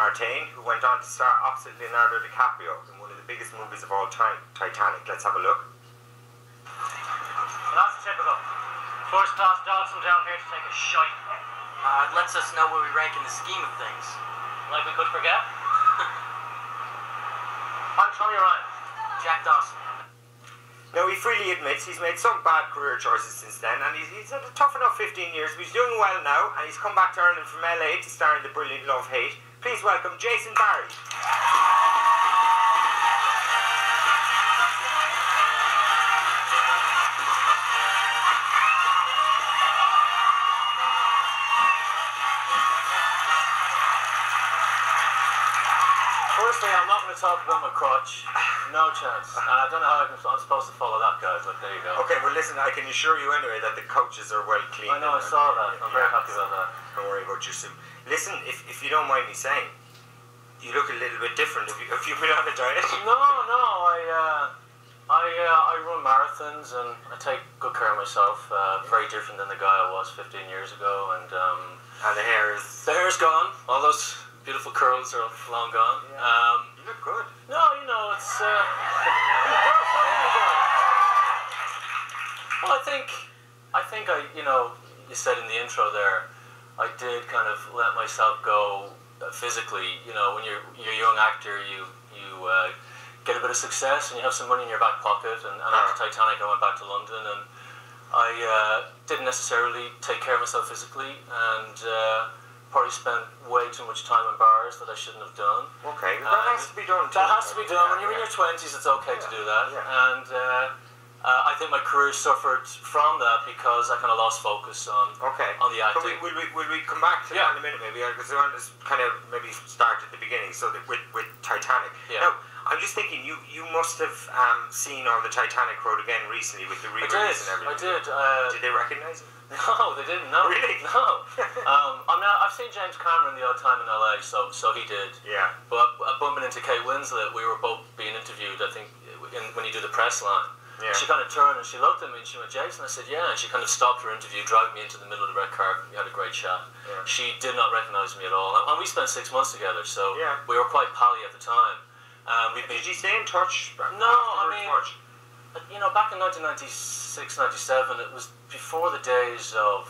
Martin, who went on to star opposite Leonardo DiCaprio in one of the biggest movies of all time, Titanic. Let's have a look. That's typical. First class Dodson down here to take a shite. It lets us know where we rank in the scheme of things. Like we could forget. I'm Tony Ryan. Jack Dawson. Now, he freely admits he's made some bad career choices since then, and he's had a tough enough 15 years, but he's doing well now, and he's come back to Ireland from LA to star in the brilliant Love Hate. Please welcome Jason Barry. Firstly, I'm not going to talk about my crotch. No chance. And I don't know how I'm supposed to follow that, guys, but there you go. Okay, well listen, I can assure you anyway that the coaches are well cleaned. I know, I saw that. I'm very happy about that. Don't worry about your suit. Listen, if you don't mind me saying, you look a little bit different. Have you been on a diet? No, I run marathons and I take good care of myself. Very different than the guy I was 15 years ago. And the hair is... The hair's gone. All those beautiful curls are long gone. Yeah. You look good. No, you know, it's... Well, I think you know, you said in the intro there, I did kind of let myself go physically. You know, when you're a young actor, you get a bit of success and you have some money in your back pocket. And after Titanic, I went back to London and I didn't necessarily take care of myself physically and probably spent way too much time in bars that I shouldn't have done. Okay, that has to be done too. That has to be done. When you're in your 20s, it's okay to do that. Yeah. And I think my career suffered from that because I kind of lost focus on the acting. But will we come back to that in a minute maybe? Because I want to kind of maybe start at the beginning, so that with Titanic. Yeah. Now, I'm just thinking, you must have seen all the Titanic Road again recently with the re-release and everything. I did. Did they recognise it? No, they didn't. No, really? No. I mean, I've seen James Cameron the odd time in LA, so he did. Yeah. But bumping into Kate Winslet, we were both being interviewed. I think when you do the press line. Yeah. She kind of turned and she looked at me and she went, Jason? I said, yeah. And she kind of stopped her interview, dragged me into the middle of the red carpet. We had a great chat. Yeah. She did not recognise me at all. And we spent 6 months together, so yeah. we were quite pally at the time. Did you stay in touch? No, I mean, you know, back in 1996, 97, it was before the days of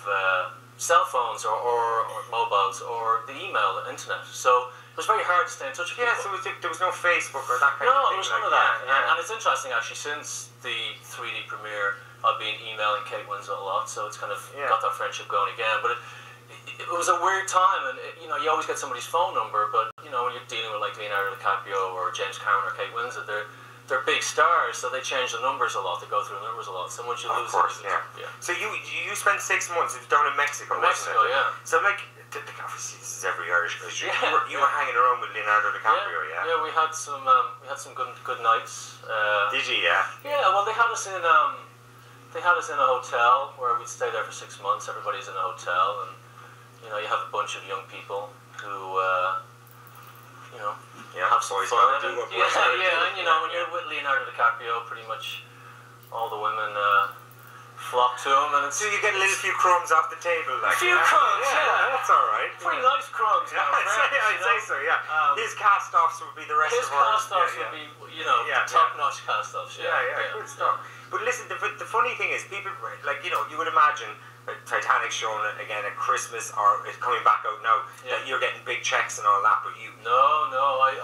cell phones or mobiles or the email, the internet. So it was very hard to stay in touch with people. So there was no Facebook or that kind of thing? No, there was none of that. Yeah. And it's interesting, actually, since the 3D premiere, I've been emailing Kate Winslet a lot, so it's kind of got that friendship going again. But it was a weird time, and you know, you always get somebody's phone number, but you know, when you're dealing with like Leonardo DiCaprio or James Cameron or Kate Winslet, they're big stars, so they change the numbers a lot. They go through the numbers a lot. So once you lose it, yeah. So you spent 6 months down in Mexico, Mexico, yeah. So like, obviously this is every Irish guy. You Yeah, were hanging around with Leonardo DiCaprio, yeah? Yeah, we had some good nights. Did you? Yeah. Yeah, well, they had us in a hotel where we'd stay there for 6 months. Everybody's in a hotel, and you know, you have a bunch of young people who you know, have some fun. And you know, when you're with Leonardo DiCaprio, pretty much all the women flock to him, and so you get a little few crumbs off the table, like a few crumbs, yeah, that's all right. Pretty nice crumbs. I'd say so, yeah. His cast-offs would be the rest of ours. His cast-offs would be, you know, top-notch cast-offs. Yeah, good stuff. But listen, the funny thing is, people like, you know, you would imagine Titanic showing it again at Christmas, or it's coming back out now, that you're getting big checks and all that, but you... No, I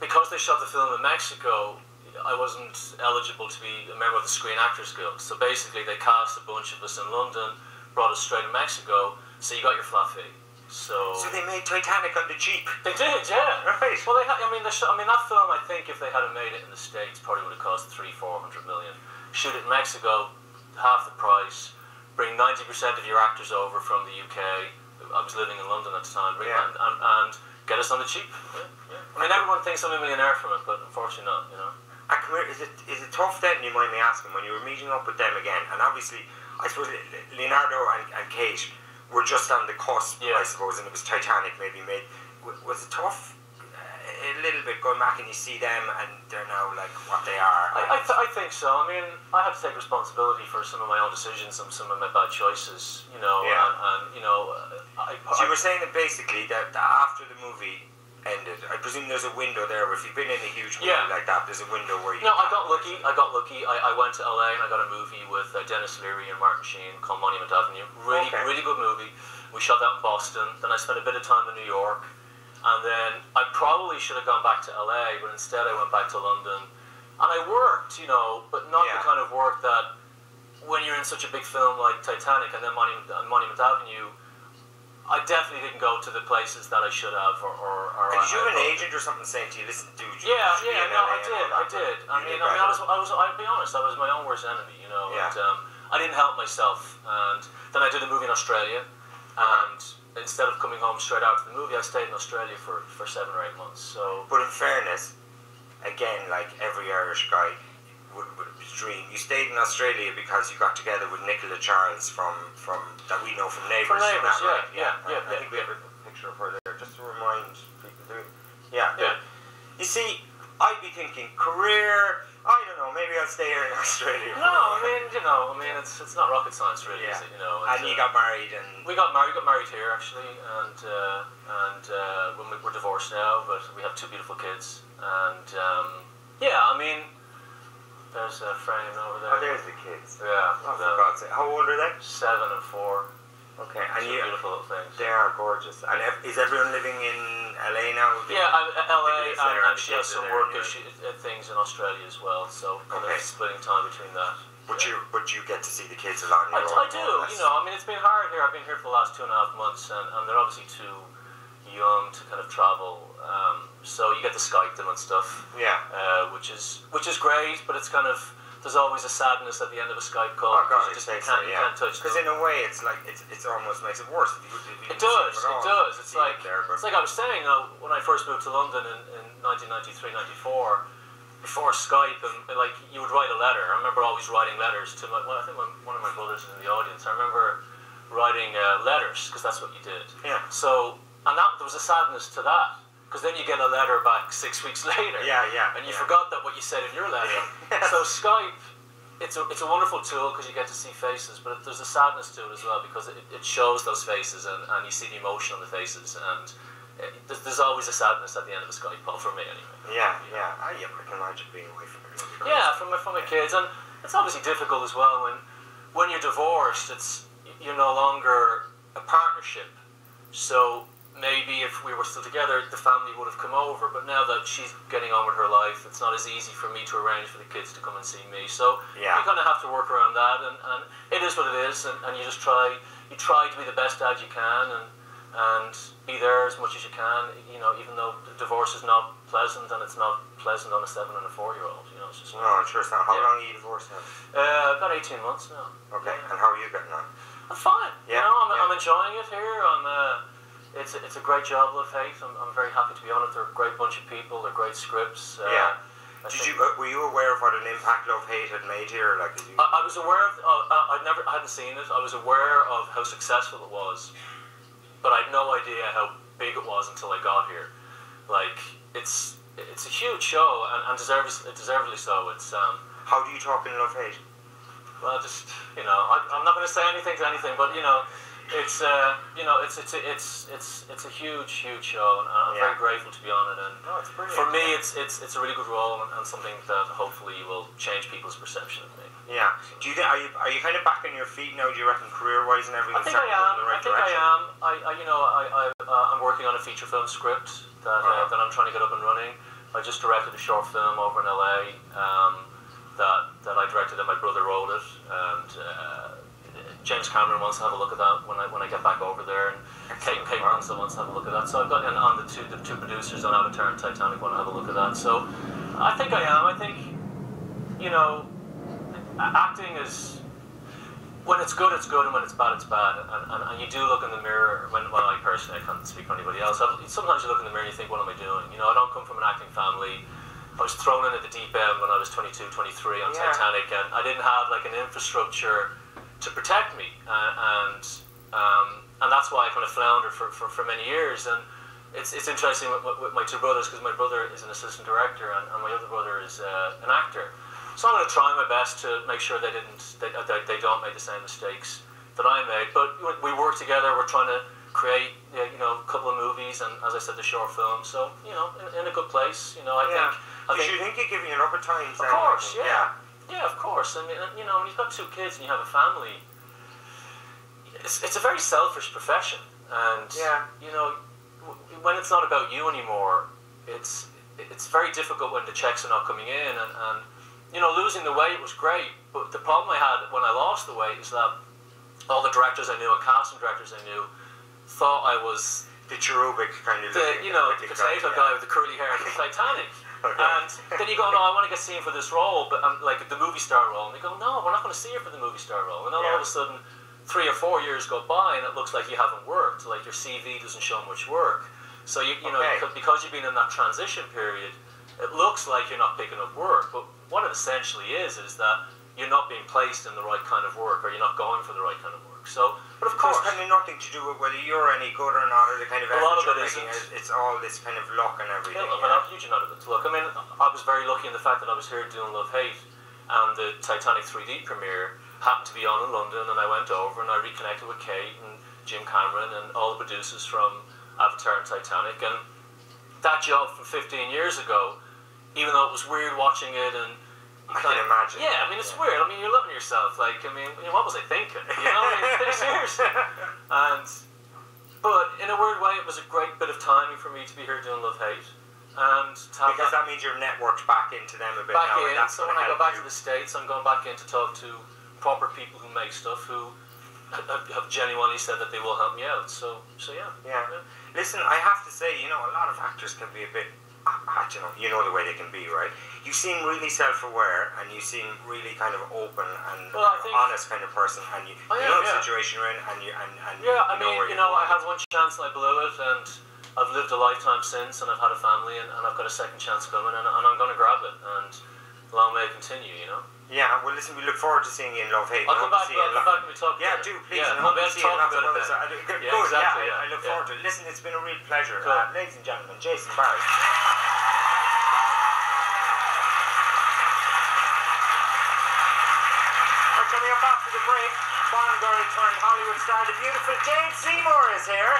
because they shot the film in Mexico, I wasn't eligible to be a member of the Screen Actors Guild. So basically they cast a bunch of us in London, brought us straight to Mexico, so you got your flat fee. So they made Titanic on the cheap. They did, yeah. Right. Well, I mean, that film, I think, if they had made it in the States, probably would have cost $300-400 million. Shoot it in Mexico, half the price. Bring 90% of your actors over from the UK. I was living in London at the time. And get us on the cheap. Yeah. I mean, everyone thinks I'm a millionaire from it, but unfortunately not. You know. And come here, is it tough then? You mind me asking, when you were meeting up with them again, and obviously, I suppose Leonardo and Kate were just on the cusp, I suppose, and it was Titanic maybe made. Was it tough a little bit going back and you see them and they're now like what they are? I think so. I mean, I have to take responsibility for some of my own decisions and some of my bad choices, you know, and you know, So you were saying that basically that after the movie ended, I presume there's a window there where if you've been in a huge movie like that, there's a window where you... No, I got lucky. I went to LA and I got a movie with Dennis Leary and Martin Sheen called Monument Avenue. Really good movie. We shot that in Boston. Then I spent a bit of time in New York. And then I probably should have gone back to LA, but instead I went back to London. And I worked, you know, but not the kind of work that when you're in such a big film like Titanic and then Monument Avenue, I definitely didn't go to the places that I should have, or did you have an agent or something saying to you, "Listen, dude"? I did. I'll be honest, I was my own worst enemy, you know. Yeah. And, I didn't help myself, and then I did a movie in Australia, and instead of coming home straight after the movie, I stayed in Australia for 7 or 8 months. So, but in fairness, again, like every Irish guy would dream, you stayed in Australia because you got together with Nicola Charles from that we know from Neighbours. From Neighbours, right? I think we have a picture of her there just to remind people. Yeah. You see, I'd be thinking career. I don't know. Maybe I'll stay here in Australia. No, I mean, it's not rocket science, really, is it? You know. And you got married, and we got married here actually, and when we're divorced now, but we have 2 beautiful kids, and I mean. There's a frame over there. Oh, there's the kids. Yeah. Oh, for God's sake. How old are they? 7 and 4. Okay. And 2 beautiful little things. They are gorgeous. And is everyone living in LA now? Yeah, LA, and she has some work things in Australia as well, so kind of splitting time between that. But you get to see the kids a lot. I do. You know, I mean, it's been hard here. I've been here for the last 2.5 months, and they're obviously too young to kind of travel. So you get to Skype them and stuff. Yeah. Which is great, but it's kind of, there's always a sadness at the end of a Skype call. Oh God, you can't touch them. Because in a way, it's like it almost makes it worse. It does. It's like I was saying when I first moved to London in 1993, 94. Before Skype, and like you would write a letter. I remember always writing letters to I think one of my brothers is in the audience. I remember writing letters because that's what you did. Yeah. So there was a sadness to that. Because then you get a letter back 6 weeks later. Yeah. And you forgot that what you said in your letter. So Skype, it's a wonderful tool because you get to see faces, but there's a sadness to it as well because it shows those faces and you see the emotion on the faces, and there's always a sadness at the end of a Skype call for me anyway. Yeah. I can imagine being away from your Yeah, from my kids, and it's obviously difficult as well when you're divorced. You're no longer a partnership, so. Maybe if we were still together, the family would have come over. But now that she's getting on with her life, it's not as easy for me to arrange for the kids to come and see me. So you kind of have to work around that, and it is what it is. And you just try to be the best dad you can, and be there as much as you can. You know, even though divorce is not pleasant, and it's not pleasant on a 7 and a 4-year-old. You know, it's just. No, I'm sure it's not. How long are you divorced now? About 18 months now. Okay, and how are you getting on? I'm fine. Yeah. You know, I'm enjoying it here. It's a great job, Love Hate. I'm very happy to be on it. They're a great bunch of people. They're great scripts. Were you aware of what an impact Love Hate had made here? Like, I was aware of. I hadn't seen it. I was aware of how successful it was, but I had no idea how big it was until I got here. Like, it's a huge show, and deservedly so. It's How do you talk in Love Hate? Well, just I'm not going to say anything to anything, but It's it's a huge show, and I'm very grateful to be on it. And it's brilliant. For me, it's a really good role, and something that hopefully will change people's perception of me. Yeah. Do you think are you kind of back on your feet now? Do you reckon career-wise and everything? I think I am. I'm working on a feature film script that I'm trying to get up and running. I just directed a short film over in LA that I directed, and my brother wrote it, and. James Cameron wants to have a look at that when I get back over there, and Kate Winslet wants to have a look at that. So I've got on the two producers on Avatar and Titanic want to have a look at that. So I think I am. I think acting is when it's good, and when it's bad, it's bad. And you do look in the mirror. I personally, I can't speak for anybody else. Sometimes you look in the mirror and you think, what am I doing? I don't come from an acting family. I was thrown in at the deep end when I was 22, 23 on Titanic, and I didn't have like an infrastructure to protect me, and that's why I kind of floundered for many years. And it's interesting with my two brothers, because my brother is an assistant director and my other brother is an actor. So I'm going to try my best to make sure they don't make the same mistakes that I made. But we work together. We're trying to create a couple of movies and, as I said, the short film. So in a good place. I think you think you're giving it up at times. Of course, yeah, of course. I mean, when you've got two kids and you have a family, it's a very selfish profession, and when it's not about you anymore, it's very difficult when the checks are not coming in, and losing the weight was great, but the problem I had when I lost the weight is that all the directors I knew and casting directors I knew thought I was the cherubic kind of the potato guy with the curly hair from Titanic. Okay. And then you go, no, I want to get seen for this role, but I'm like the movie star role, and they go, no, we're not going to see you for the movie star role, and then all of a sudden 3 or 4 years go by and it looks like you haven't worked, like your CV doesn't show much work. So because you've been in that transition period, it looks like you're not picking up work, but what it essentially is that you're not being placed in the right kind of work, or you're not going for the right kind of work. So, but of course, kind of nothing to do with whether you're any good or not, or the kind of effort lot of you're it making. It's all this kind of luck and everything. A huge amount of it. Look, I mean, I was very lucky in the fact that I was here doing Love Hate, and the Titanic 3D premiere happened to be on in London, and I went over and I reconnected with Kate and Jim Cameron and all the producers from Avatar and Titanic, and that job from 15 years ago, even though it was weird watching it, and I can imagine. Yeah, I mean, it's weird. I mean, you're looking at yourself like, I mean, what was I thinking? Seriously. But in a weird way, it was a great bit of timing for me to be here doing Love Hate. And because that means you're networked back into them a bit back now. In, so when I go back to the States, I'm going back in to talk to proper people who make stuff, who have genuinely said that they will help me out. So yeah. Listen, I have to say, a lot of actors can be a bit, you know the way they can be, right? You seem really self-aware, and you seem really kind of open and honest kind of person, and you know the situation you're in, and you I had one chance and I blew it, and I've lived a lifetime since, and I've had a family, and I've got a second chance coming, and I'm going to grab it, and long may it continue, Yeah, well, listen, we look forward to seeing you in Love Hate. I'll come back and we talk about it. Do, please. Yeah, and I'll be able to talk about it then. Good, exactly, I look forward to it. Listen, it's been a real pleasure. Cool. Ladies and gentlemen, Jason Barry. Coming up after the break, Bond girl turned Hollywood star, the beautiful Jane Seymour is here.